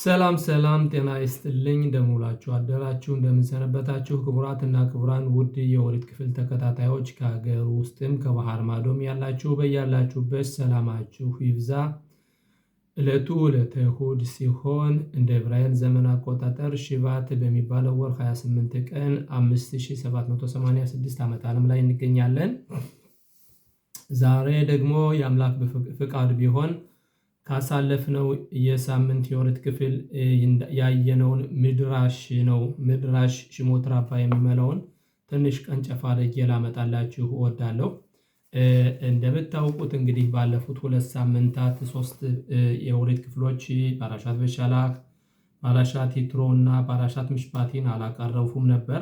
ሰላም ሰላም ጤና ይስጥልኝ እንደሙላችሁ አደራችሁ እንደምንሰነበታችሁ ክቡራትና ክቡራን ውድ የኦሪት ክፍል ተከታታዮች ከሀገር ውስጥም ከባህር ማዶም ያላችሁ በያላችሁበት ሰላማችሁ ይብዛ። ዕለቱ ዕለተ እሑድ ሲሆን እንደ ዕብራውያን ዘመን አቆጣጠር ሽባት በሚባለው ወር 28 ቀን 5786 ዓመተ ዓለም ላይ እንገኛለን። ዛሬ ደግሞ የአምላክ ፍቃድ ቢሆን ካሳለፍነው የሳምንት የኦሪት ክፍል ያየነውን ምድራሽ ነው። ምድራሽ ሽሞት ራባ የሚመለውን ትንሽ ቀንጨፋ አድርጌ ላመጣላችሁ እወዳለሁ። እንደምታውቁት እንግዲህ ባለፉት 2 ሳምንታት 3 የኦሪት ክፍሎች ፓራሻት በሻላህ፣ ፓራሻት ይትሮ እና ፓራሻት ምሽፓቲን አላቀረብኩም ነበር።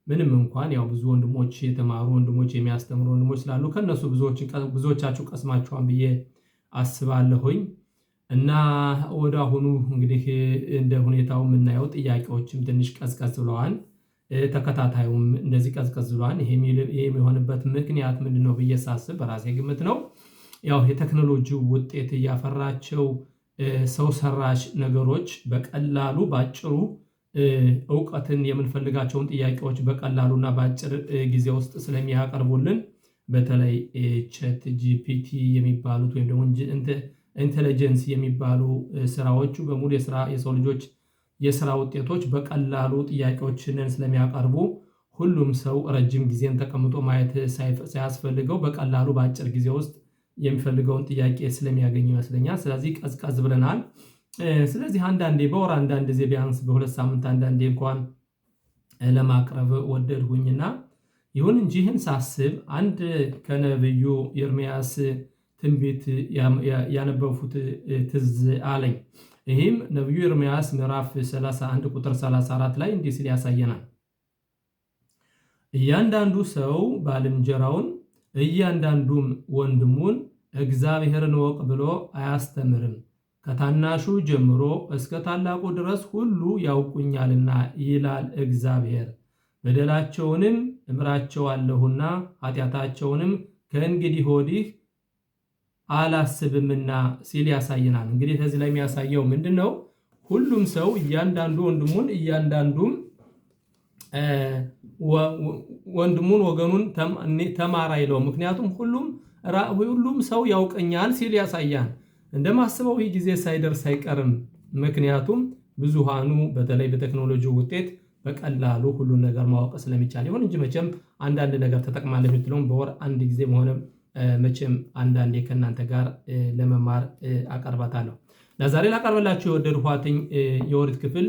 ምንም እንኳን ያው ብዙ ወንድሞች የተማሩ ወንድሞች የሚያስተምሩ ወንድሞች ስላሉ ከነሱ ብዙዎቻችሁ ቀስማችኋን ብዬ አስባለሁኝ። እና ወደ አሁኑ እንግዲህ እንደ ሁኔታው የምናየው ጥያቄዎችም ትንሽ ቀዝቀዝ ብለዋል። ተከታታዩም እንደዚህ ቀዝቀዝ ብለዋል። ይሄ የሚሆንበት ምክንያት ምንድነው ብዬ ሳስብ በራሴ ግምት ነው። ያው የቴክኖሎጂ ውጤት እያፈራቸው ሰው ሰራሽ ነገሮች በቀላሉ ባጭሩ እውቀትን የምንፈልጋቸውን ጥያቄዎች በቀላሉና በአጭር ጊዜ ውስጥ ስለሚያቀርቡልን በተለይ ቻት ጂፒቲ የሚባሉት ወይም ደግሞ ኢንተለጀንስ የሚባሉ ስራዎቹ በሙሉ የሰው ልጆች የስራ ውጤቶች በቀላሉ ጥያቄዎችን ስለሚያቀርቡ ሁሉም ሰው ረጅም ጊዜን ተቀምጦ ማየት ሳያስፈልገው በቀላሉ በአጭር ጊዜ ውስጥ የሚፈልገውን ጥያቄ ስለሚያገኝ ይመስለኛል። ስለዚህ ቀዝቀዝ ብለናል። ስለዚህ አንዳንዴ በወር አንዳንድ ጊዜ ቢያንስ በ2 ሳምንት አንዳንዴ እንኳን ለማቅረብ ወደድሁኝና ይሁን እንጂ ይህን ሳስብ አንድ ከነብዩ ኤርምያስ ትንቢት ያነበብኩት ትዝ አለኝ። ይህም ነብዩ ኤርምያስ ምዕራፍ 31 ቁጥር 34 ላይ እንዲህ ሲል ያሳየናል። እያንዳንዱ ሰው ባልንጀራውን እያንዳንዱም ወንድሙን እግዚአብሔርን እወቅ ብሎ አያስተምርም። ከታናሹ ጀምሮ እስከ ታላቁ ድረስ ሁሉ ያውቁኛልና ይላል እግዚአብሔር። በደላቸውንም እምራቸዋለሁና ኃጢአታቸውንም ከእንግዲህ ወዲህ አላስብምና ሲል ያሳየናል። እንግዲህ ከዚህ ላይ የሚያሳየው ምንድነው? ሁሉም ሰው እያንዳንዱ ወንድሙን ወገኑን ተማር አይለው። ምክንያቱም ሁሉም ሰው ያውቀኛል ሲል ያሳያል። እንደማስበው ይህ ጊዜ ሳይደርስ አይቀርም። ምክንያቱም ብዙሃኑ በተለይ በቴክኖሎጂ ውጤት በቀላሉ ሁሉን ነገር ማወቅ ስለሚቻል ይሁን እንጂ መቼም አንዳንድ ነገር ተጠቅማለህ የምትለውን በወር አንድ ጊዜ መሆንም መቼም አንዳንዴ ከእናንተ ጋር ለመማር አቀርባታለሁ። ለዛሬ ላቀርብላችሁ የወደድኳትኝ የኦሪት ክፍል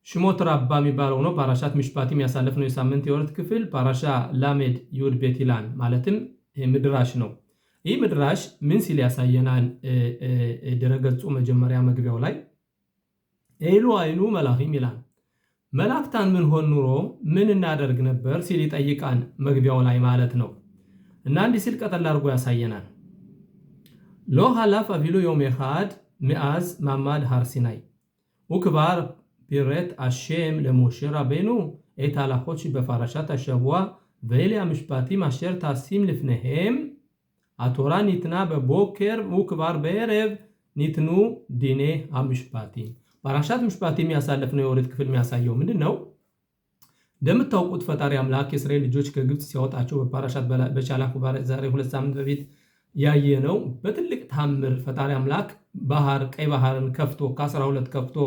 ሽሞት ራባ የሚባለው ነው። ፓራሻት ምሽፓቲም ያሳለፍነው የሳምንት የኦሪት ክፍል ፓራሻ ላሜድ ይሁድ ቤቲላን ማለትም ምድራሽ ነው። ይህ ምድራሽ ምን ሲል ያሳየናል? ድረገጹ መጀመሪያ መግቢያው ላይ ኤሉ አይሉ መላኺም ይላል። መላእክታን ምን ሆን ኑሮ ምን እናደርግ ነበር ሲል ይጠይቃን መግቢያው ላይ ማለት ነው። እና እንዲህ ሲል ቀጠል አድርጎ ያሳየናል። ሎ ሀላፍ አፊሉ ዮም אחד מאז מעמד הר סיני וכבר פירט השם למשה רבנו את ההלכות שבפרשת השבוע ואלה המשפטים אשר תשים לפניהם. התורה ניתנה בבוקר וכבר בערב ניתנו דיני המשפטים. ፓራሻት ምሽፓቲም ያሳለፍነው የኦሪት ክፍል የሚያሳየው ምንድነው? እንደምታውቁት ፈጣሪ አምላክ የእስራኤል ልጆች ከግብፅ ሲያወጣቸው በፓራሻት በሻላህ ዛሬ 2 ሳምንት በፊት ያየነው በትልቅ ታምር ፈጣሪ አምላክ ቀይ ባህርን ከፍቶ ከ12 ከፍቶ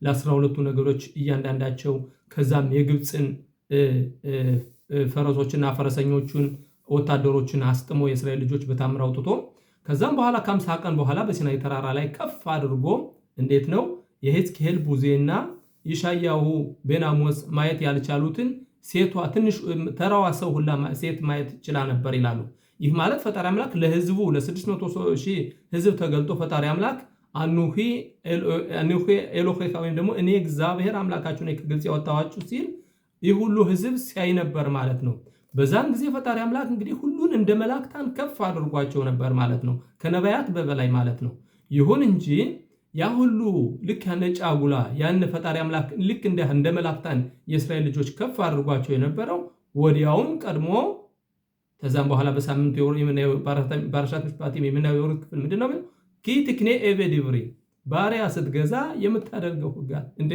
ለ12ቱ ነገዶች እያንዳንዳቸው ከዛም የግብፅን ፈረሶችና ፈረሰኞቹን ወታደሮችን አስጥሞ የእስራኤል ልጆች በታምር አውጥቶ ከዛም በኋላ ከ50 ቀን በኋላ በሲናይ ተራራ ላይ ከፍ አድርጎ እንዴት ነው የሕዝቅኤል ቡዜና ኢሻያሁ ቤን አሞጽ ማየት ያልቻሉትን ሴቷ ትንሽ ተራዋ ሰው ሁላ ሴት ማየት ይችላ ነበር ይላሉ። ይህ ማለት ፈጣሪ አምላክ ለህዝቡ ለ600,000 ህዝብ ተገልጦ ፈጣሪ አምላክ አኑሂ ኤሎሄካ ወይም ደግሞ እኔ እግዚአብሔር አምላካችሁ ነኝ ከግብፅ ያወጣኋችሁ ሲል ይህ ሁሉ ህዝብ ሲያይ ነበር ማለት ነው። በዛን ጊዜ ፈጣሪ አምላክ እንግዲህ ሁሉን እንደ መላእክታን ከፍ አድርጓቸው ነበር ማለት ነው፣ ከነቢያት በበላይ ማለት ነው። ይሁን እንጂ ያ ሁሉ ልክ ጫጉላ ያን ፈጣሪ አምላክ ልክ እንደ መላእክታን የእስራኤል ልጆች ከፍ አድርጓቸው የነበረው ወዲያውም ቀድሞ ከዛም በኋላ በሳምንቱ የምናየው ፓራሻት ምሽፓቲም የምናየው የኦሪት ክፍል ምንድነው? ኪ ትክኔ ኤቬ ዲብሪ ባሪያ ስትገዛ የምታደርገው ህጋት እንዴ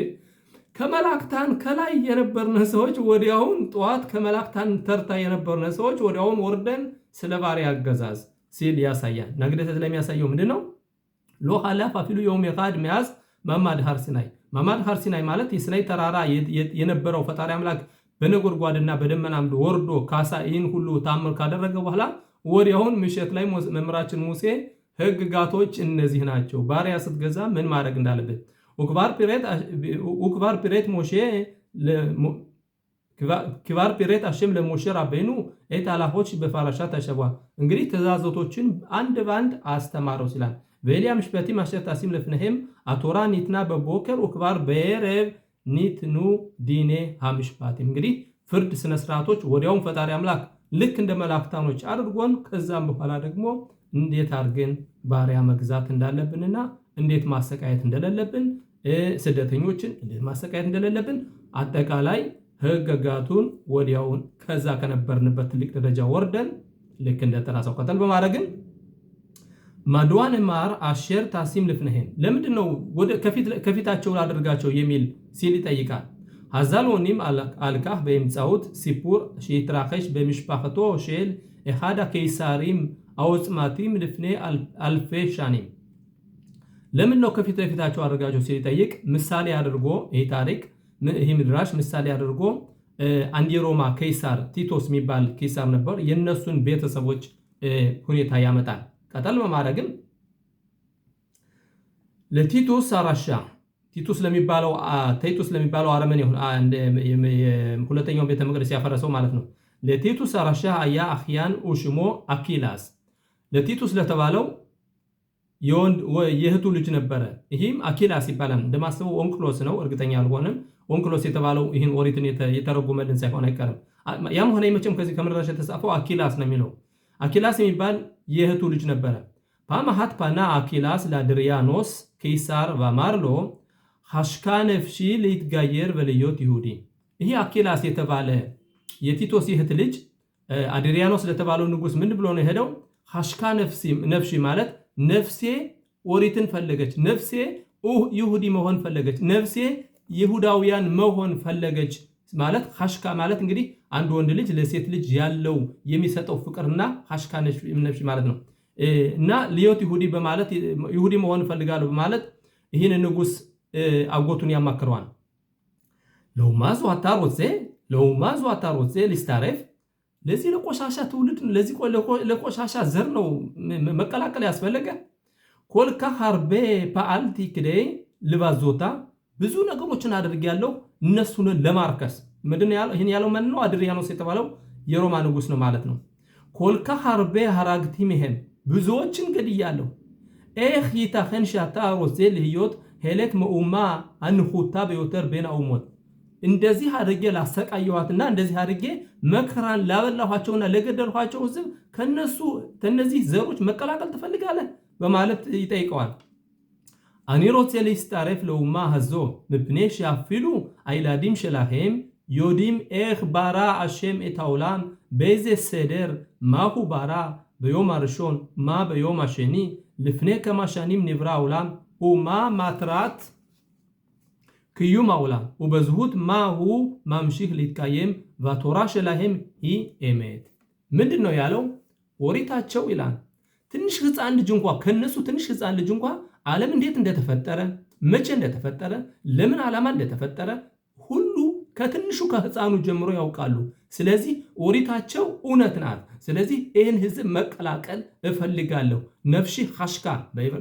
ከመላእክታን ከላይ የነበርነ ሰዎች ወዲያውን ጠዋት ከመላእክታን ተርታ የነበርነ ሰዎች ወዲያውን ወርደን ስለ ባሪያ አገዛዝ ሲል ያሳያል። ነግደተ ስለሚያሳየው ምንድነው ሎ ሐላፍ አፊሉ የውም የቃድ መያዝ ማማድ ሃርሲናይ ማለት የሲናይ ተራራ የነበረው ፈጣሪ አምላክ በነጎድጓድና በደመና አምድ ወርዶ ካሳ ይህን ሁሉ ታምር ካደረገ በኋላ ወዲያውን ምሽት ላይ መምህራችን ሙሴ ህግጋቶች እነዚህ ናቸው። ባሪያ ስትገዛ ምን ማድረግ እንዳለበት ኡክባር ፒሬት ሞሼ ክባር ፒሬት አሸም ለሞሼ ራቤኑ ኤት አላሆች በፋራሻት ተሸዋ እንግዲህ ትእዛዞቶችን አንድ ባንድ አስተማረው ሲላል በኤልያ ምሽበቲ ማሸት ታሲም ለፍነሄም አቶራ ኒትና በቦከር ኡክባር በረብ ኒትኑ ዲኔ ሃምሽባት እንግዲህ ፍርድ ስነ ስርዓቶች ወዲያውን ፈጣሪ አምላክ ልክ እንደ መላእክታኖች አድርጎን ከዛም በኋላ ደግሞ እንዴት አድርገን ባሪያ መግዛት እንዳለብንና እንዴት ማሰቃየት እንደሌለብን ስደተኞችን እንዴት ማሰቃየት እንደሌለብን አጠቃላይ ህግጋቱን ወዲያውን ከዛ ከነበርንበት ትልቅ ደረጃ ወርደን ልክ እንደ ተራሳው ቀጠል በማድረግን ማድዋን ማር አሸር ታሲም ልፍነህን ለምንድነው ወደ ከፊታቸው አድርጋቸው የሚል ሲል ይጠይቃል። ሀዛሎኒም አልካህ በምጻውት ሲፑር ሺትራኸሽ በምሽፓኸቶ ሼል ኢሃዳ ከይሳሪም አውጽማቲም ልፍኔ አልፌሻኒም ለምን ነው ከፊት ለፊታቸው አድርጋቸው ሲል ይጠይቅ። ምሳሌ አድርጎ ይህ ታሪክ ይህ ምድራሽ ምሳሌ አድርጎ አንድ የሮማ ከይሳር ቲቶስ የሚባል ከይሳር ነበር። የነሱን ቤተሰቦች ሁኔታ ያመጣል። ቀጠል በማድረግም ለቲቶስ አራሻ ቲቶስ ለሚባለው አረመኔ ሁለተኛው ቤተ መቅደስ ያፈረሰው ማለት ነው። ለቲቶስ አራሻ አያ አኽያን ኡሽሞ አኪላስ ለቲቶስ ለተባለው የእህቱ ልጅ ነበረ። ይህም አኪላስ ይባላል። እንደማስበው ኦንክሎስ ነው፣ እርግጠኛ አልሆንም። ኦንክሎስ የተባለው ይህን ኦሪትን የተረጎመልን ሳይሆን አይቀርም። ያም ሆነ መቼም ከዚህ ከምድራሽ የተጻፈው አኪላስ ነው የሚለው። አኪላስ የሚባል የእህቱ ልጅ ነበረ። ፓማሃት ፓና አኪላስ ለአድሪያኖስ ኬሳር ባማርሎ ሐሽካ ነፍሺ ሊትጋየር በልዮት ይሁዲ። ይህ አኪላስ የተባለ የቲቶስ እህት ልጅ አድሪያኖስ ለተባለው ንጉስ ምን ብሎ ነው የሄደው? ሐሽካ ነፍሺ ማለት ነፍሴ ኦሪትን ፈለገች፣ ነፍሴ ይሁዲ መሆን ፈለገች፣ ነፍሴ ይሁዳውያን መሆን ፈለገች ማለት ሐሽካ ማለት እንግዲህ አንድ ወንድ ልጅ ለሴት ልጅ ያለው የሚሰጠው ፍቅርና ሐሽካ ነፍሺ ማለት ነው። እና ሊዮት ይሁዲ በማለት ይሁዲ መሆን ፈልጋለሁ በማለት ይህን ንጉስ አጎቱን ያማክረዋል። ለውማዙ አታሮዜ ሊስታረፍ ለዚህ ለቆሻሻ ትውልድ ለዚህ ለቆሻሻ ዘር ነው መቀላቀል ያስፈልገ ኮልካ ሐርቤ ፓአልቲ ክዴ ልባዞታ ብዙ ነገሮችን አድርጌያለሁ እነሱን ለማርከስ ምንድን ያለው ይሄን ያለው ማን ነው? አድሪያኖስ የተባለው የሮማ ንጉስ ነው ማለት ነው። ኮልካ ሐርቤ ሐራግቲ መሄም ብዙዎችን ገድያለሁ ኤህ ይታኸን ሻታ ሮዜ ለህይወት ሄለት መኡማ አንሁታ በዮተር ቤና ኡሞት እንደዚህ አድርጌ ላሰቃየዋትና እንደዚህ አድርጌ መከራን ላበላኋቸውና ለገደልኋቸው ህዝብ ከነዚህ ዘሮች መቀላቀል ትፈልጋለህ በማለት ይጠይቀዋል። አኒሮት ሊስታረፍ ለኡማ ሀዞ ምብኔሽ ያፊሉ አይላዲም ሸላሄም ዮዲም ኤህ ባራ አሸም ኤታውላም በይዘ ሰደር ማሁ ባራ በዮም አርሾን ማ በዮም አሸኒ ልፍኔ ከማሻኒም ንብራ አውላም ወማ ማትራት ክዩም አውላም ወበዝሁት ማሁ ማምሺህ ሊትቃየም ቫቶራ ሸላሄም ሂ ኤሜት ምንድን ነው ያለው? ወሪታቸው ይላል ትንሽ ህፃን ልጅ እንኳ ከነሱ ትንሽ ህፃን ልጅ እንኳ ዓለም እንዴት እንደተፈጠረ መቼ እንደተፈጠረ ለምን ዓላማ እንደተፈጠረ ሁሉ ከትንሹ ከህፃኑ ጀምሮ ያውቃሉ። ስለዚህ ኦሪታቸው እውነት ናት። ስለዚህ ይህን ህዝብ መቀላቀል እፈልጋለሁ። ነፍሺ ሐሽካ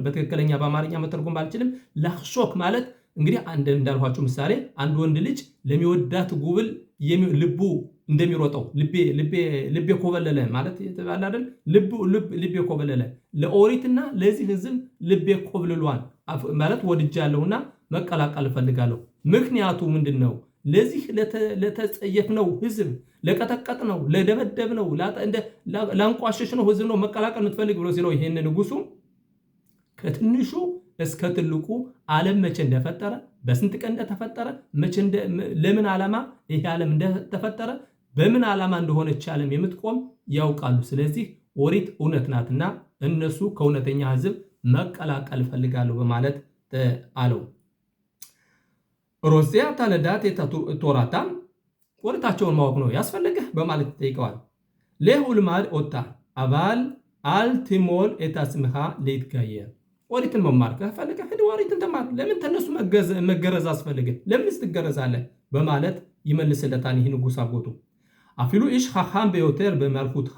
በትክክለኛ በአማርኛ መተርጎም ባልችልም ላክሾክ ማለት እንግዲህ እንዳልኋችሁ ምሳሌ አንድ ወንድ ልጅ ለሚወዳት ጉብል ልቡ እንደሚሮጠው ልቤ ኮበለለ ማለት የተባለ አይደል? ልቤ ኮበለለ ለኦሪትና ለዚህ ህዝብ ልቤ ኮብልሏል ማለት ወድጃለሁና መቀላቀል እፈልጋለሁ። ምክንያቱ ምንድነው? ለዚህ ለተጸየፍነው ህዝብ ለቀጠቀጥነው ለደበደብነው ላንቋሸሽነው ህዝብ ነው መቀላቀል የምትፈልግ ብሎ ሲለው ይሄን ንጉሱ ከትንሹ እስከ ትልቁ ዓለም መቼ እንደፈጠረ በስንት ቀን እንደተፈጠረ ለምን ዓላማ ይሄ ዓለም እንደተፈጠረ በምን ዓላማ እንደሆነች ዓለም የምትቆም ያውቃሉ። ስለዚህ ኦሪት እውነት ናትና እነሱ ከእውነተኛ ህዝብ መቀላቀል ፈልጋለሁ በማለት አለው። ሮዚያ ታለዳት ቶራታም ወርታቸውን ማወቅ ነው ያስፈልግህ በማለት ይጠይቀዋል። ለሁልማድ ኦታ አባል አልቲሞል ኤታስምሃ ሊትጋየር ወሪትን መማር ከፈለገ ሄድ ወሪትን ተማር። ለምን ተነሱ መገረዝ አስፈልገ? ለምንስ ትገረዛለህ? በማለት ይመልስለታል። ይህ ንጉሥ አጎቱ አፊሉ ኢሽ ኻኻም በዮተር በመልኩትኻ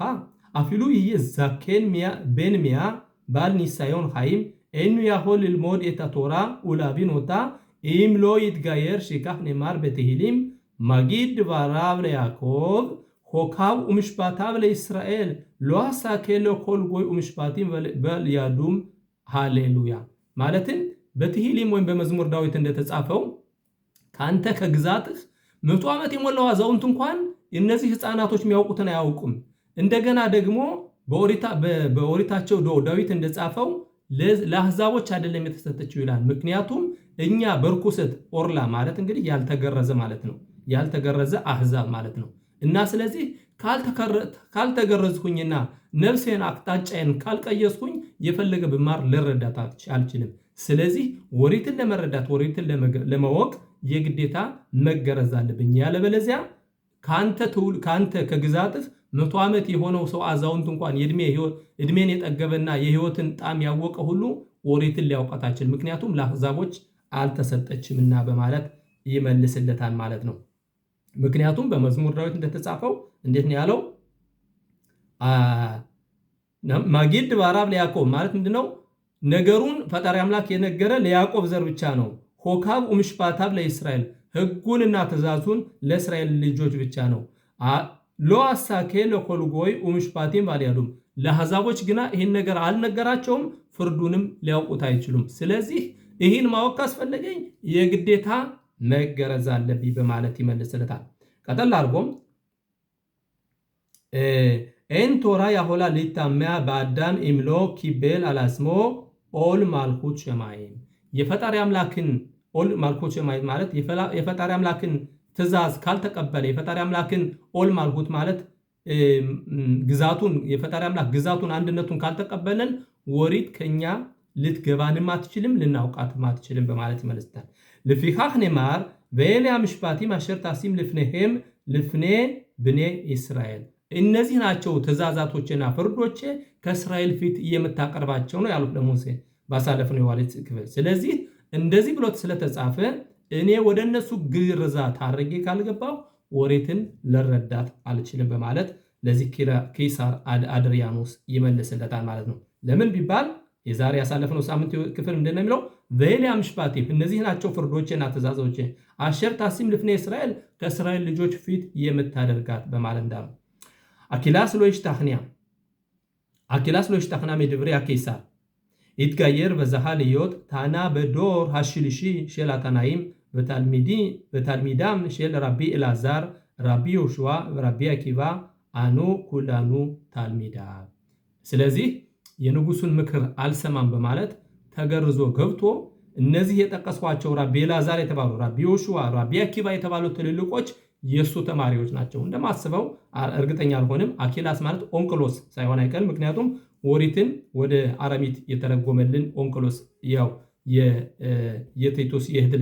አፊሉ ይዛኬን ቤን ሚያ ባል ኒሳዮን ኻይም ኤኑ ያሆል ልሞድ ኤታቶራ ኡላቢን ኦታ אם לא יתגייר שכך נאמר בתהילים מגיד דבריו ליעקב חוקיו ומשפטיו לישראל לא עשה כלו כל גוי ומשפטים በልያዱም ሃሌሉያ ማለትን በትሂሊም ወይም በመዝሙር ዳዊት እንደተጻፈው ካንተ ከግዛትህ 100 ዓመት የሞላው አዛውንት እንኳን እነዚህ ህፃናቶች የሚያውቁትን አያውቁም። እንደገና ደግሞ በኦሪታቸው ዳዊት እንደጻፈው ለአህዛቦች አይደለም የተሰጠችው ይላል። ምክንያቱም እኛ በርኩሰት ኦርላ ማለት እንግዲህ ያልተገረዘ ማለት ነው። ያልተገረዘ አህዛብ ማለት ነው። እና ስለዚህ ካልተገረዝኩኝና ነፍሴን አቅጣጫዬን ካልቀየስኩኝ የፈለገ ብማር ልረዳት አልችልም። ስለዚህ ወሪትን ለመረዳት ወሪትን ለማወቅ የግዴታ መገረዝ አለብኝ። ያለበለዚያ ካንተ ከግዛትህ 100 ዓመት የሆነው ሰው አዛውንት እንኳን እድሜን የጠገበና የህይወትን ጣም ያወቀ ሁሉ ወሪትን ሊያውቃት አይችልም። ምክንያቱም ለአህዛቦች አልተሰጠችምና በማለት ይመልስለታል ማለት ነው። ምክንያቱም በመዝሙር ዳዊት እንደተጻፈው እንዴት ነው ያለው? ማጊድ ባራብ ለያዕቆብ ማለት ምንድነው? ነገሩን ፈጣሪ አምላክ የነገረ ለያዕቆብ ዘር ብቻ ነው። ሆካብ ወምሽፓታብ ለእስራኤል ህጉንና ትእዛዙን ለእስራኤል ልጆች ብቻ ነው። ሎ አሳኬ ለኮልጎይ ወምሽፓቲም ባልያዱም ለአህዛቦች ግና ይህን ነገር አልነገራቸውም፣ ፍርዱንም ሊያውቁት አይችሉም። ስለዚህ ይህን ማወቅ ካስፈለገኝ የግዴታ መገረዝ አለብኝ በማለት ይመልስለታል። ቀጠል አድርጎም ኤን ቶራ ያሆላ ሊታመያ በአዳም ኢምሎ ኪቤል አላስሞ ኦል ማልኩት ሸማይም የፈጣሪ አምላክን ኦል ማልኩት ሸማይም ማለት የፈጣሪ አምላክን ትእዛዝ ካልተቀበለ የፈጣሪ አምላክን ኦል ማልኩት ማለት ግዛቱን የፈጣሪ አምላክ ግዛቱን አንድነቱን ካልተቀበለን ወሪት ከኛ ልትገባንም አትችልም ልናውቃትም አትችልም በማለት ይመልስታል። ለፊኻህ ነማር በኤልያ ምሽፓቲ ማሸር ታሲም ልፍነሄም ልፍኔ ብኔ እስራኤል እነዚህ ናቸው ትእዛዛቶችና ፍርዶች ከእስራኤል ፊት የምታቀርባቸው ነው ያሉት ለሙሴ ባሳለፍነው የዋሌት ክፍል። ስለዚህ እንደዚህ ብሎት ስለተጻፈ እኔ ወደ እነሱ ግርዛት አድርጌ ካልገባው ወሬትን ለረዳት አልችልም በማለት ለዚህ ኬሳር አድሪያኖስ ይመልስለታል ማለት ነው። ለምን ቢባል የዛሬ ያሳለፍነው ሳምንት ክፍል እንደነሚለው በኤልያ ምሽፓቲ እነዚህ ናቸው ፍርዶችና ትእዛዞች አሸር ታሲም ልፍኔ እስራኤል ከእስራኤል ልጆች ፊት የምታደርጋት በማለት እንዳሉ አኪላስ ሎይሽ ታኽና מדברי הקיסר התגייר וזכה להיות טענה בדור השלישי של התנאים ותלמידם של רבי אלעזר, רבי יהושע ורבי עקיבא אנו כולנו תלמידיו። ስለዚህ የንጉሱን ምክር አልሰማም በማለት ተገርዞ ገብቶ እነዚህ የጠቀስኳቸው ረቢ ኤልዓዛር የተባሉ ረቢ ይሁሽዋ ረቢ አኪባ የተባሉ ትልልቆች የሱ ተማሪዎች ናቸው። እንደማስበው እርግጠኛ አልሆንም። አኪላስ ማለት ኦንክሎስ ሳይሆን አይቀርም። ምክንያቱም ወሪትን ወደ አረሚት የተረጎመልን ኦንክሎስ ያው የቴቶስ የእህት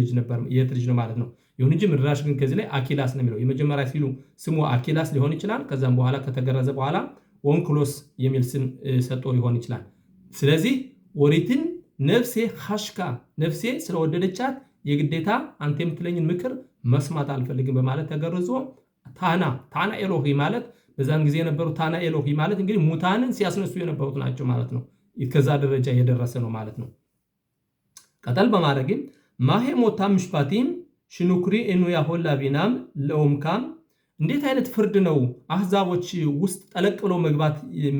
ልጅ ነው ማለት ነው። ይሁን እንጂ ምድራሽ ግን ከዚህ ላይ አኪላስ ነው የሚለው። የመጀመሪያ ሲሉ ስሙ አኪላስ ሊሆን ይችላል። ከዛም በኋላ ከተገረዘ በኋላ ኦንክሎስ የሚል ስም ሰጥቶ ሊሆን ይችላል። ስለዚህ ወሪትን ነፍሴ ሐሽካ ነፍሴ ስለወደደቻት የግዴታ አንተ የምትለኝን ምክር መስማት አልፈልግም በማለት ተገርዞ ታና ኤሎሂ ማለት በዛን ጊዜ የነበሩ ታና ኤሎሂ ማለት እንግዲህ ሙታንን ሲያስነሱ የነበሩት ናቸው ማለት ነው። ከዛ ደረጃ የደረሰ ነው ማለት ነው። ቀጠል በማድረግም ማሄ ሞታ ምሽፓቲም ሽኑክሪ እኑ ያሆላ ቢናም ለኦምካም እንዴት አይነት ፍርድ ነው አህዛቦች ውስጥ ጠለቅ ብለው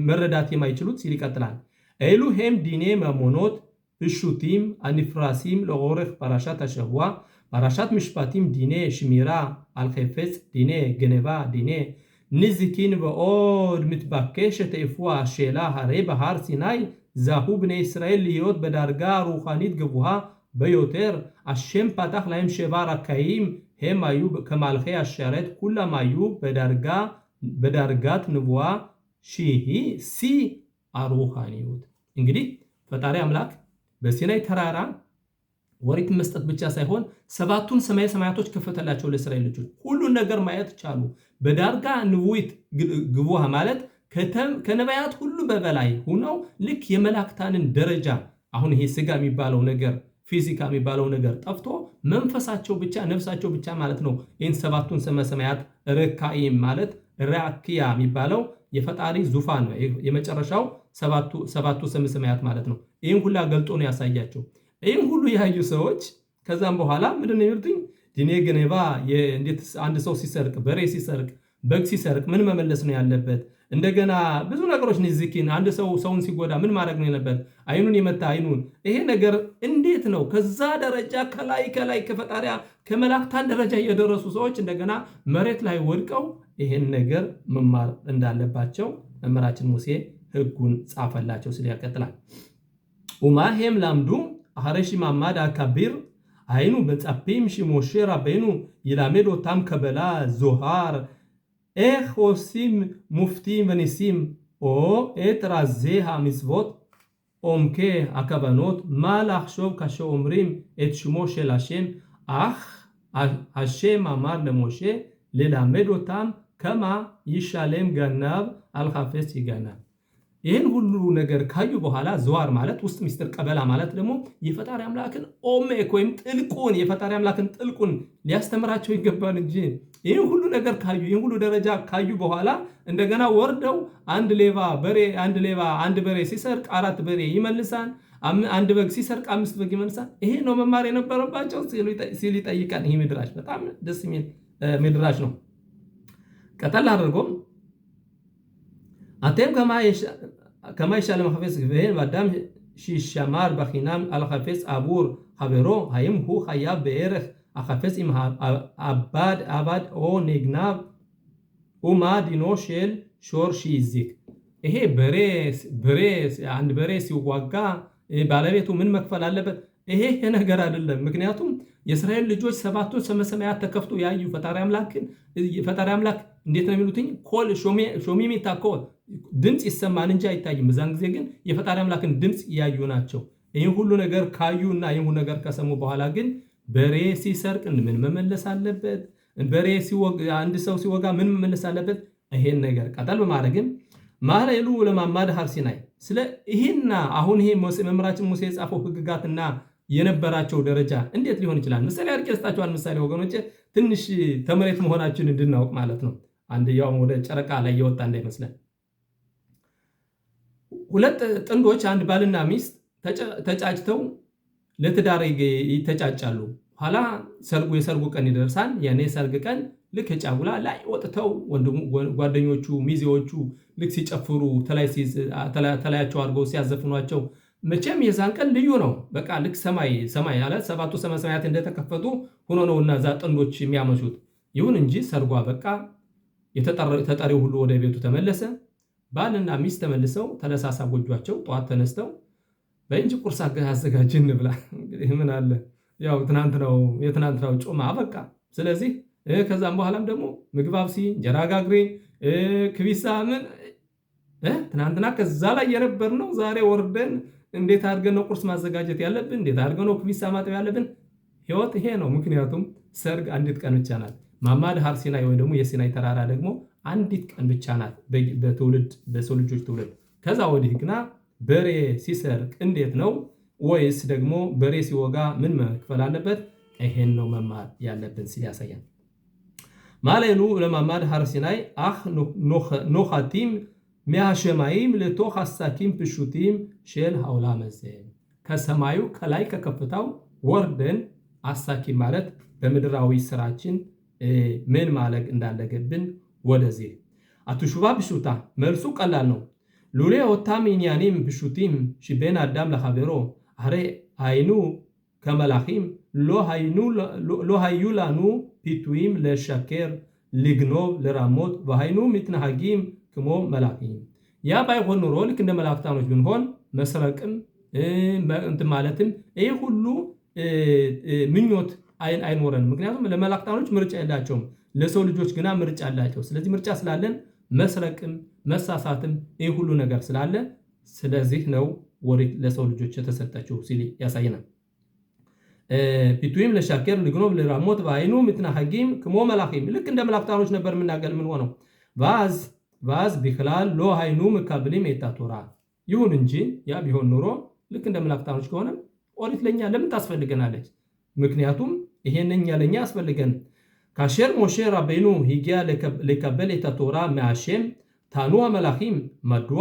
መረዳት የማይችሉት ሲል ይቀጥላል። ኤሉ ሄም ዲኔ መሞኖት እሹቲም አንፍራሲም ለኦረፍ ፓራሻት አሸዋ ፓራሻት ምሽፓቲም ዲኔ ሽሚራ አልኸፈጽ ዲኔ ገነባ ዲኔ ንዝኪን በኦድ מתבקשת איפה השאלה הרי בהר סיני זכו בני ישראל להיות בדרגה רוחנית גבוהה ביותר. השם פתח להם 7 רקעים, הם היו כמלכי השרת, כולם היו בדרגת נבואה שהיא שיא הרוחניות. እንግዲህ ፈጣሪ አምላክ በሲናይ ተራራ ወሪት መስጠት ብቻ ሳይሆን ሰባቱን ሰማይ ሰማያቶች ከፈተላቸው ለእስራኤል ልጆች ሁሉን ነገር ማየት ቻሉ። በዳርጋ ንቡይት ግቡሃ ማለት ከነቢያት ሁሉ በበላይ ሆነው ልክ የመላእክታንን ደረጃ አሁን ይሄ ስጋ የሚባለው ነገር ፊዚካ የሚባለው ነገር ጠፍቶ መንፈሳቸው ብቻ ነፍሳቸው ብቻ ማለት ነው። ይህን ሰባቱን ሰማይ ሰማያት ረካኢም ማለት ራኪያ የሚባለው የፈጣሪ ዙፋን ነው። የመጨረሻው ሰባቱ ሰማይ ሰማያት ማለት ነው። ይህን ሁሉ ገልጦ ነው ያሳያቸው። ይህን ሁሉ ያዩ ሰዎች ከዛም በኋላ ምንድን ነው የሚሉትኝ? ዲኔ ገኔባ እንዴት አንድ ሰው ሲሰርቅ፣ በሬ ሲሰርቅ፣ በግ ሲሰርቅ ምን መመለስ ነው ያለበት? እንደገና ብዙ ነገሮች ንዝኪን አንድ ሰው ሰውን ሲጎዳ ምን ማድረግ ነው ያለበት? አይኑን የመታ አይኑን። ይሄ ነገር እንዴት ነው ከዛ ደረጃ ከላይ ከፈጣሪያ ከመላእክታን ደረጃ የደረሱ ሰዎች እንደገና መሬት ላይ ወድቀው ይሄን ነገር መማር እንዳለባቸው መምህራችን ሙሴ ሕጉን ጻፈላቸው ሲል ያቀጥላል። ወማሄም ላምዱ አሐረሽ ማማድ አካቢር አይኑ በጻፒም ሽሞሼ ረበኑ ይላመድ ወታም ከበላ ዞሃር איך עושים מופתים וניסים או את רזי המצוות עומקי הכוונות מה לחשוב כאשר אומרים את שמו של השם אך השם אמר למשה ללמד אותם כמה ישלם גנב על חפץ יגנב ይህን ሁሉ ነገር ካዩ በኋላ ዘዋር ማለት ውስጥ ሚስጥር ቀበላ ማለት ደግሞ የፈጣሪ አምላክን ኦሜክ ወይም ጥልቁን የፈጣሪ አምላክን ጥልቁን ሊያስተምራቸው ይገባል እንጂ ይህን ሁሉ ነገር ካዩ ይህን ሁሉ ደረጃ ካዩ በኋላ እንደገና ወርደው አንድ ሌባ አንድ በሬ ሲሰርቅ 4 በሬ ይመልሳል፣ አንድ በግ ሲሰርቅ 5 በግ ይመልሳል። ይሄ ነው መማር የነበረባቸው ሲል ይጠይቃል። ይህ ምድራሽ በጣም ደስ የሚል ምድራሽ ነው። ቀጠል አድርጎም אתם כמה ישלם החפץ גבהן ואדם שישמר בחינם על החפץ עבור חברו האם הוא חייב בערך החפץ אם אבד או נגנב ומה דינו של שור שהזיק? ይሄ አንድ በሬ ሲዋጋ ባለቤቱ ምን መክፈል አለበት? ይሄ ነገር አይደለም። ምክንያቱም የእስራኤል ልጆች ሰባቱን ሰማያት ተከፍቶ ያዩ ፈጣሪ አምላክ እንዴት ነው የሚሉትኝ? ኮል ሾሚሚታ ኮል ድምፅ ይሰማን እንጂ አይታይም። በዛን ጊዜ ግን የፈጣሪ አምላክን ድምፅ ያዩ ናቸው። ይህን ሁሉ ነገር ካዩና ይህን ሁሉ ነገር ከሰሙ በኋላ ግን በሬ ሲሰርቅ ምን መመለስ አለበት? በሬ አንድ ሰው ሲወጋ ምን መመለስ አለበት? ይሄን ነገር ቀጠል በማድረግም ማለሉ ለማማድ ሐርሲናይ ስለ ይሄና አሁን ይሄ መምህራችን ሙሴ የጻፈው ህግጋትና የነበራቸው ደረጃ እንዴት ሊሆን ይችላል? ምሳሌ አድርጌ ልስጣችኋል። ምሳሌ ወገኖቼ ትንሽ ተመሬት መሆናችን እንድናውቅ ማለት ነው። አንድ ያው ወደ ጨረቃ ላይ የወጣ እንዳይመስለን። ሁለት ጥንዶች አንድ ባልና ሚስት ተጫጭተው ለትዳር ይተጫጫሉ። ኋላ የሰርጉ ቀን ይደርሳል። ያኔ ሰርግ ቀን ልክ ጫጉላ ላይ ወጥተው ጓደኞቹ ሚዜዎቹ ልክ ሲጨፍሩ ተለያቸው አድርገው ሲያዘፍኗቸው መቼም የዛን ቀን ልዩ ነው። በቃ ልክ ሰማይ ያለ ሰባቱ ሰማያት እንደተከፈቱ ሆኖ ነውና እዛ ጥንዶች የሚያመሹት። ይሁን እንጂ ሰርጓ በቃ ተጠሪው ሁሉ ወደ ቤቱ ተመለሰ። ባልና ሚስት ተመልሰው ተነሳሳ ጎጇቸው ጠዋት ተነስተው በእንጂ ቁርስ አዘጋጅን ብላ እንግዲህ ምን አለ ያው የትናንትናው ጮማ በቃ። ስለዚህ ከዛም በኋላም ደግሞ ምግብ አብሲ፣ እንጀራ ጋግሬ፣ ክቢሳ ምን ትናንትና ከዛ ላይ የነበርነው ዛሬ ወርደን እንዴት አድርገን ነው ቁርስ ማዘጋጀት ያለብን? እንዴት አድርገን ነው ክቢሳ ማጠብ ያለብን? ህይወት ይሄ ነው። ምክንያቱም ሰርግ አንዲት ቀን ብቻ ናት። ማማድ ሐር ሲናይ ወይ ደግሞ የሲናይ ተራራ ደግሞ አንዲት ቀን ብቻ ናት በሰው ልጆች ትውልድ። ከዛ ወዲህ ግና በሬ ሲሰርቅ እንዴት ነው ወይስ ደግሞ በሬ ሲወጋ ምን መክፈል አለበት? ይሄን ነው መማር ያለብን ሲል ያሳያል። ማለሉ ለማማድ ሐር ሲናይ አህ ኖኻቲም ሚያሸማይም ለቶኽ አሳኪም ፍሹቲም ሼል ሐውላም ዘ ከሰማዩ ከላይ ከከፍታው ወርደን አሳኪም ማለት በምድራዊ ስራችን ምን ማለግ እንዳለገብን ወደዚህ አትሹባ ብሹታ መልሱ ቀላል ነው። ሉሌ ወታም ኢንያኒም ብሹቲም ሽቤን አዳም ለሐበሮ አሬ አይኑ ከመላኺም ሎ ሃዩላኑ ፒቱይም ለሸከር ሊግኖብ ለራሞት ወሃይኑ ሚትናሃጊም ክሞ መላኺም ያ ባይሆን ኖሮ ልክ እንደ መላእክታኖች ብንሆን መስረቅም እንትን ማለትም ይሄ ሁሉ ምኞት አይኖረንም። ምክንያቱም ለመላእክታኖች ምርጫ የላቸውም፣ ለሰው ልጆች ግና ምርጫ አላቸው። ስለዚህ ምርጫ ስላለን መስረቅም መሳሳትም ይህ ሁሉ ነገር ስላለ ስለዚህ ነው ወሪት ለሰው ልጆች የተሰጠችው ሲል ያሳየናል። ፒቱይም ለሻከር ልግኖብ ለራሞት ባይኑ ምትናሐጊም ክሞ መላኺም ልክ እንደ መላእክታኖች ነበር የምናገል ምን ሆነው ቫዝ ቢክላል ሎ ሃይኑ መካብሊም የታቶራ ይሁን እንጂ ያ ቢሆን ኖሮ ልክ እንደ መላእክታኖች ከሆነ ኦሪት ለኛ ለምን ታስፈልገናለች? ምክንያቱም ይሄንን ያለኛ ያስፈልገን ካሸር ሞሼ ራቤኑ ሂጊያ ለከበል የታቶራ ማሸም ታኑ መላኺም መድዋ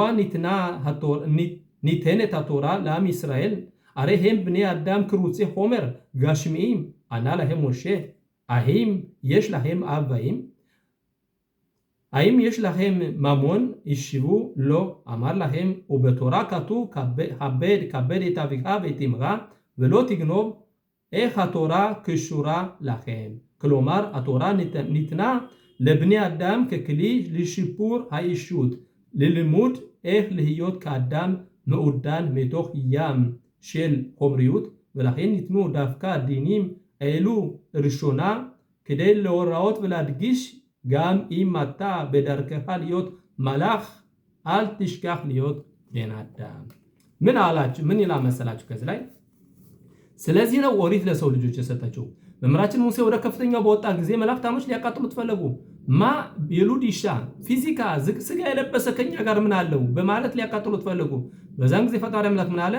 ኒተን የታቶራ ላም እስራኤል አሬ ሄም ብኔ አዳም ክሩጼ ሆመር ጋሽሚም አና ለሄም ሞሼ አሂም የሽ ለሄም አባይም አይም የሽ ለሄም ማሞን ይሽቡ ሎ አማር ለሄም ወበቶራ ካቱ ካበድ የታቪካ ቤቲምራ ולא תגנוב איך התורה קשורה לכם. כלומר, התורה ניתנה לבני אדם ככלי לשיפור האישות, ללימוד איך להיות כאדם מעודן מתוך ים של חומריות, ולכן ניתנו דווקא דינים אלו ראשונה, כדי להוראות ולהדגיש גם אם אתה בדרכך להיות מלאך, אל תשכח להיות בן אדם. ምን ይላል መሰላችሁ ከዚህ ላይ? ስለዚህ ነው ኦሪት ለሰው ልጆች የሰጠችው። መምህራችን ሙሴ ወደ ከፍተኛው በወጣ ጊዜ መላእክታኖች ሊያቃጥሉት ፈለጉ። የሉድ ይሻ ፊዚካ ስጋ የለበሰ ከኛ ጋር ምን አለው በማለት ሊያቃጥሉት ፈለጉ። በዛን ጊዜ ፈጣሪ አምላክ ምን አለ?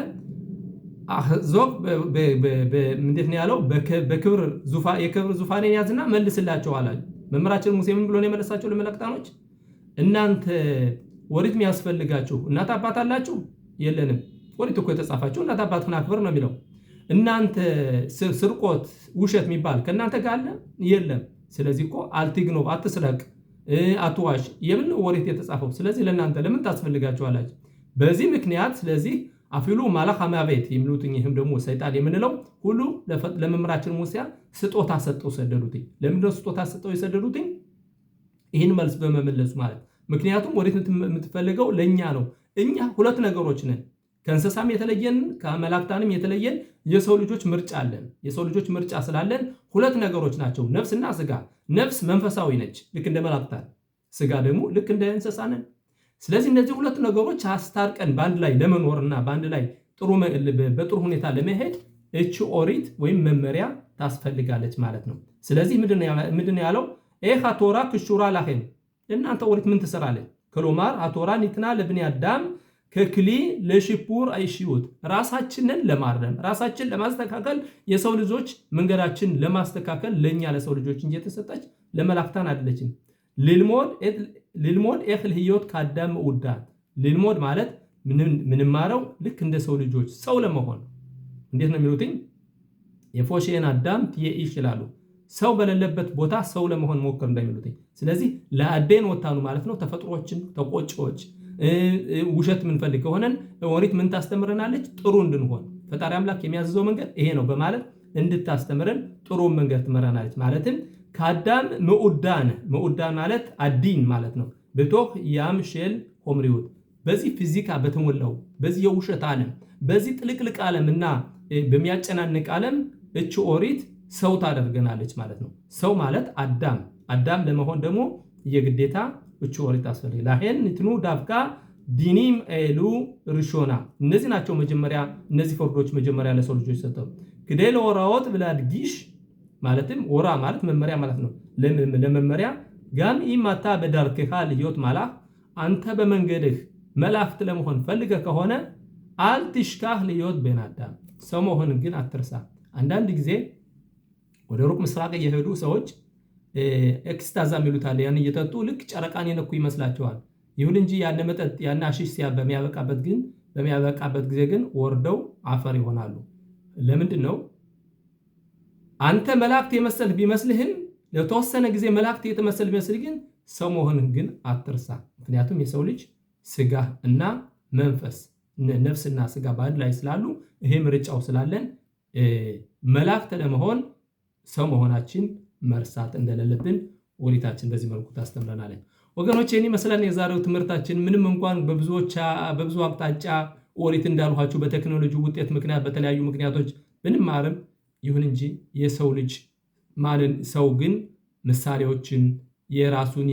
አህዞብ እንዴት ነው ያለው? የክብር ዙፋኔን ያዝና መልስላቸው አለ። መምህራችን ሙሴ ምን ብሎ ነው የመለሳቸው ለመላእክታኖች? እናንተ ኦሪት የሚያስፈልጋችሁ እናት አባት አላችሁ? የለንም። ኦሪት እኮ የተጻፋችሁ እናት አባትን አክብር ነው የሚለው። እናንተ ስርቆት ውሸት የሚባል ከእናንተ ጋር አለ? የለም። ስለዚህ እኮ አልትግኖብ አትስረቅ፣ አትዋሽ የምን ኦሪት የተጻፈው? ስለዚህ ለእናንተ ለምን ታስፈልጋችኋላችሁ? በዚህ ምክንያት ስለዚህ አፊሉ ማላኽ አማቤት የሚሉት ይህም ደግሞ ሰይጣን የምንለው ሁሉ ለመምህራችን ሙሴ ስጦታ ሰጠው ሰደዱትኝ። ለምንድነው ስጦታ ሰጠው የሰደዱትኝ? ይህን መልስ በመመለሱ ማለት ምክንያቱም ኦሪት የምትፈልገው ለእኛ ነው። እኛ ሁለት ነገሮች ነን። ከእንስሳም የተለየን ከመላእክታንም የተለየን የሰው ልጆች ምርጫ አለን። የሰው ልጆች ምርጫ ስላለን ሁለት ነገሮች ናቸው፣ ነፍስና ስጋ። ነፍስ መንፈሳዊ ነች ልክ እንደ መላእክታን፣ ስጋ ደግሞ ልክ እንደ እንስሳ ነን። ስለዚህ እነዚህ ሁለት ነገሮች አስታርቀን በአንድ ላይ ለመኖርና በአንድ ላይ በጥሩ ሁኔታ ለመሄድ እቺ ኦሪት ወይም መመሪያ ታስፈልጋለች ማለት ነው። ስለዚህ ምንድነው ያለው? ኤኻ ቶራ ክሹራ ላኸም፣ እናንተ ኦሪት ምን ትሰራለች? ከሎማር አቶራ ኒትና ለብኒ አዳም ከክሊ ለሽፑር አይሽዩት፣ ራሳችንን ለማረም ራሳችንን ለማስተካከል የሰው ልጆች መንገዳችን ለማስተካከል ለኛ ለሰው ልጆች እንጂ የተሰጠች ለመላእክታን አይደለችም። ልልሞድ ኤኽል ህይወት ከአዳም ውዳት ልልሞድ ማለት ምንማረው ልክ እንደ ሰው ልጆች ሰው ለመሆን እንዴት ነው የሚሉትኝ? የፎሽን አዳም ትየ ይችላሉ ሰው በሌለበት ቦታ ሰው ለመሆን ሞክር እንደሚሉትኝ። ስለዚህ ለአዴን ወታኑ ማለት ነው ተፈጥሮችን ተቆጪዎች ውሸት ምንፈልግ ከሆነን ኦሪት ምን ታስተምረናለች? ጥሩ እንድንሆን ፈጣሪ አምላክ የሚያዝዘው መንገድ ይሄ ነው በማለት እንድታስተምረን ጥሩ መንገድ ትመራናለች። ማለትም ከአዳም መዑዳን ማለት አዲን ማለት ነው። በቶክ ያም ሼል ሆምሪውት በዚህ ፊዚካ በተሞላው በዚህ የውሸት ዓለም በዚህ ጥልቅልቅ ዓለምና በሚያጨናንቅ ዓለም እቺ ኦሪት ሰው ታደርገናለች ማለት ነው። ሰው ማለት አዳም ለመሆን ደግሞ የግዴታ እቺ ኦሪት አስፈልግ ላሄን እንትኑ ዳፍቃ ዲኒም ኤሉ ርሾና እነዚህ ናቸው መጀመሪያ እነዚህ ፍርዶች መጀመሪያ ለሰው ልጆች ሰጠው። ግዴለ ወራዎት ብላድጊሽ ማለትም ወራ ማለት መመሪያ ማለት ነው። ለመመሪያ ጋም ኢማታ በዳርከካ ልዮት ማላክ አንተ በመንገድህ መላእክት ለመሆን ፈልገ ከሆነ አልትሽካህ ልዮት በናዳም ሰው መሆን ግን አትርሳ። አንዳንድ ጊዜ ወደ ሩቅ ምስራቅ የሄዱ ሰዎች ኤክስታዛ የሚሉታል ያን እየጠጡ ልክ ጨረቃን የነኩ ይመስላቸዋል። ይሁን እንጂ ያን መጠጥ ያን አሺሽ በሚያበቃበት ጊዜ ግን ወርደው አፈር ይሆናሉ። ለምንድን ነው? አንተ መላእክት የመሰልህ ቢመስልህም ለተወሰነ ጊዜ መላእክት የተመሰል ቢመስልህ ግን ሰው መሆንን ግን አትርሳ። ምክንያቱም የሰው ልጅ ስጋ እና መንፈስ ነፍስና ስጋ በአንድ ላይ ስላሉ ይሄ ምርጫው ስላለን መላእክት ለመሆን ሰው መሆናችን መርሳት እንደሌለብን ኦሪታችን በዚህ መልኩ ታስተምረናለች። ወገኖቼ እኔ መስለን የዛሬው ትምህርታችን ምንም እንኳን በብዙ አቅጣጫ ኦሪት እንዳልኋችሁ በቴክኖሎጂ ውጤት ምክንያት በተለያዩ ምክንያቶች ብንማርም ይሁን እንጂ የሰው ልጅ ማለት ሰው ግን ምሳሌዎችን የራሱን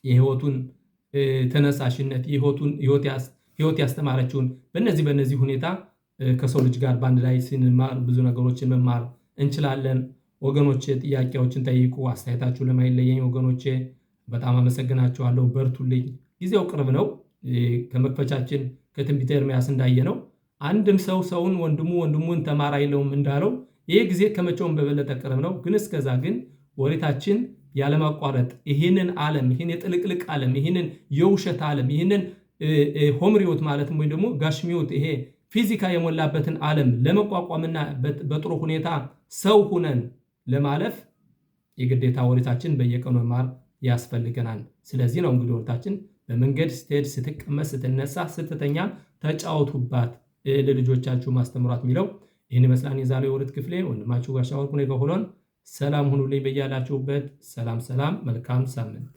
የህይወቱን ተነሳሽነት ህይወት ያስተማረችውን በእነዚህ ሁኔታ ከሰው ልጅ ጋር በአንድ ላይ ስንማር ብዙ ነገሮችን መማር እንችላለን። ወገኖቼ ጥያቄዎችን ጠይቁ። አስተያየታችሁ ለማይለየኝ ወገኖቼ በጣም አመሰግናችኋለሁ። በርቱልኝ። ጊዜው ቅርብ ነው። ከመክፈቻችን ከትንቢተ ኤርምያስ እንዳየነው አንድም ሰው ሰውን ወንድሙን ተማር አይለውም እንዳለው ይህ ጊዜ ከመቼውም በበለጠ ቅርብ ነው። ግን እስከዛ ግን ወሬታችን ያለማቋረጥ ይህንን ዓለም ይህን የጥልቅልቅ ዓለም ይህንን የውሸት ዓለም ይህንን ሆምሪዮት ማለትም ወይም ደግሞ ጋሽሚዮት ይሄ ፊዚካ የሞላበትን ዓለም ለመቋቋምና በጥሩ ሁኔታ ሰው ሁነን ለማለፍ የግዴታ ወሬታችን በየቀኑ መማር ያስፈልገናል። ስለዚህ ነው እንግዲህ ወሬታችን በመንገድ ስትሄድ፣ ስትቀመጥ፣ ስትነሳ፣ ስትተኛ ተጫወቱባት ለልጆቻችሁ ማስተምሯት የሚለው ይህን ይመስላል። የዛሬው የወሬት ክፍሌ ወንድማችሁ ጋሻ ወርቁ ነኝ ከሆሎን ሰላም ሁኑልኝ በያላችሁበት። ሰላም። መልካም ሳምንት